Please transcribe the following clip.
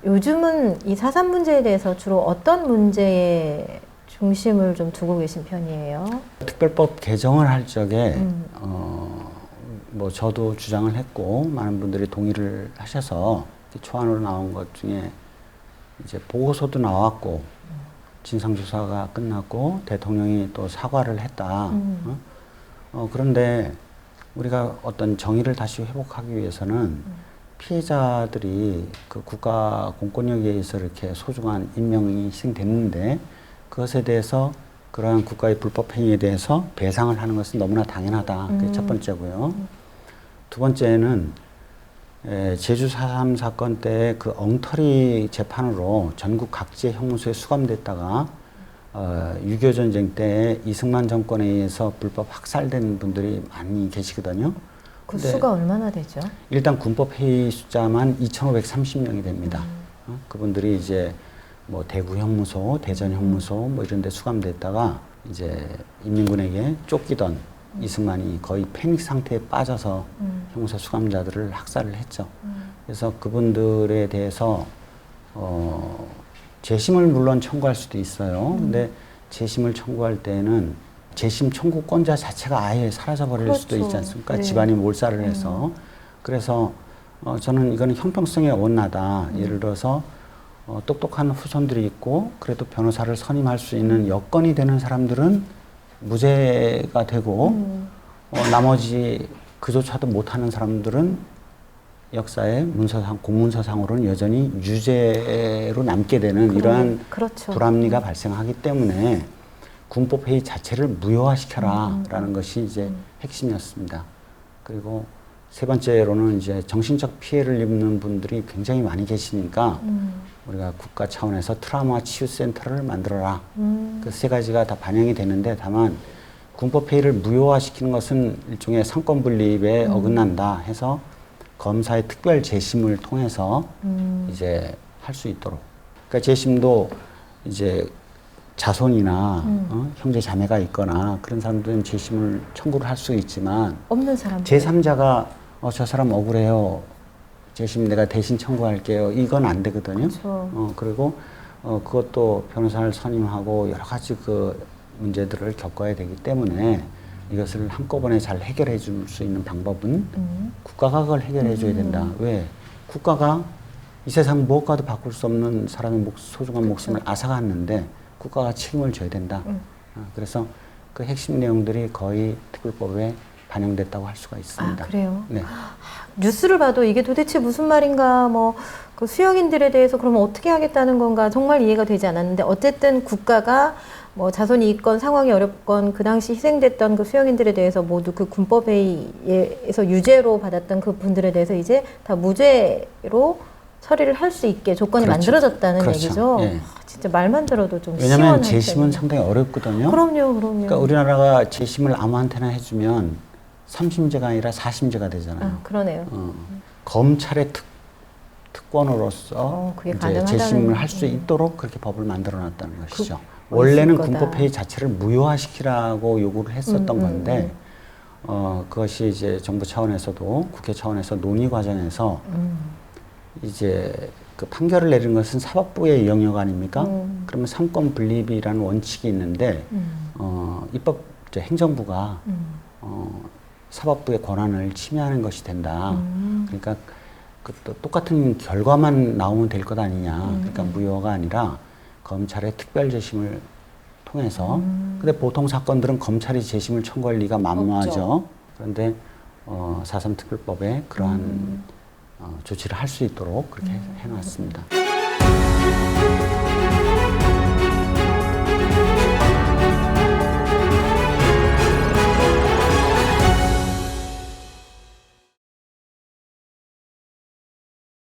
요즘은 이 4.3 문제에 대해서 주로 어떤 문제에 중심을 좀 두고 계신 편이에요? 특별법 개정을 할 적에 뭐 저도 주장을 했고 많은 분들이 동의를 하셔서 초안으로 나온 것 중에 이제 보고서도 나왔고 진상조사가 끝났고 대통령이 또 사과를 했다. 그런데 우리가 어떤 정의를 다시 회복하기 위해서는 피해자들이 그 국가 공권력에 의해서 이렇게 소중한 인명이 희생됐는데 그것에 대해서 그러한 국가의 불법 행위에 대해서 배상을 하는 것은 너무나 당연하다. 그게 첫 번째고요. 두 번째는 제주 4.3 사건 때 그 엉터리 재판으로 전국 각지의 형무소에 수감됐다가 6.25 전쟁 때 이승만 정권에 의해서 불법 학살된 분들이 많이 계시거든요. 그 수가 얼마나 되죠? 일단 군법 회의 숫자만 2,530명이 됩니다. 그분들이 이제 뭐 대구 형무소, 대전 형무소 뭐 이런 데 수감됐다가 이제 인민군에게 쫓기던 이승만이 거의 패닉 상태에 빠져서 형무소 수감자들을 학살을 했죠. 그래서 그분들에 대해서 재심을 물론 청구할 수도 있어요. 근데 재심을 청구할 때는 재심 청구권자 자체가 아예 사라져버릴 그렇죠. 수도 있지 않습니까? 네. 집안이 몰살을 해서. 그래서 저는 이거는 형평성에 어긋나다. 예를 들어서 똑똑한 후손들이 있고 그래도 변호사를 선임할 수 있는 여건이 되는 사람들은 무죄가 되고 나머지 그조차도 못하는 사람들은 역사의 문서상, 공문서상으로는 여전히 유죄로 남게 되는 이러한 그렇죠. 불합리가 발생하기 때문에 군법회의 자체를 무효화시켜라라는 것이 이제 핵심이었습니다. 그리고 세 번째로는 이제 정신적 피해를 입는 분들이 굉장히 많이 계시니까 우리가 국가 차원에서 트라우마 치유센터를 만들어라. 그 세 가지가 다 반영이 되는데 다만 군법회의를 무효화시키는 것은 일종의 상권분립에 어긋난다 해서 검사의 특별 재심을 통해서 이제 할 수 있도록. 그러니까 재심도 이제 자손이나 형제 자매가 있거나 그런 사람들은 재심을 청구를 할 수 있지만 없는 사람 제3자가 저 사람 억울해요. 재심 내가 대신 청구할게요. 이건 안 되거든요. 그렇죠. 그리고 그것도 변호사를 선임하고 여러 가지 그 문제들을 겪어야 되기 때문에 이것을 한꺼번에 잘 해결해 줄 수 있는 방법은 국가가 그걸 해결해 줘야 된다. 왜? 국가가 이 세상 무엇과도 바꿀 수 없는 사람의 소중한 목숨을 앗아갔는데 국가가 책임을 져야 된다. 그래서 그 핵심 내용들이 거의 특별법에 반영됐다고 할 수가 있습니다. 아, 그래요? 네. 뉴스를 봐도 이게 도대체 무슨 말인가, 뭐, 그 수용인들에 대해서 그러면 어떻게 하겠다는 건가 정말 이해가 되지 않았는데, 어쨌든 국가가 뭐 자손이 있건 상황이 어렵건 그 당시 희생됐던 그 수용인들에 대해서 모두 그 군법회의에서 유죄로 받았던 그 분들에 대해서 이제 다 무죄로 처리를 할 수 있게 조건이 그렇죠. 만들어졌다는 그렇죠. 얘기죠. 예. 진짜 말만 들어도 좀 왜냐하면 시원한 재심은 편이에요. 상당히 어렵거든요. 그럼요. 그러니까 우리나라가 재심을 아무한테나 해주면 3심제가 아니라 4심제가 되잖아요. 아, 그러네요. 검찰의 특권으로서 그게 이제 가능하다는- 재심을 할 수 있도록 그렇게 법을 만들어놨다는 것이죠. 뭐 원래는 있을 거다. 군법회의 자체를 무효화시키라고 요구를 했었던 건데 그것이 이제 정부 차원에서도 국회 차원에서 논의 과정에서 이제 그 판결을 내리는 것은 사법부의 영역 아닙니까? 그러면 상권 분립이라는 원칙이 있는데 입법 행정부가 사법부의 권한을 침해하는 것이 된다. 그러니까 그 똑같은 결과만 나오면 될 것 아니냐. 그러니까 무효가 아니라 검찰의 특별 재심을 통해서. 근데 보통 사건들은 검찰이 재심을 청구할 리가 만무하죠. 없죠. 그런데 4.3 특별법에 그러한 조치를 할 수 있도록 그렇게 해놨습니다.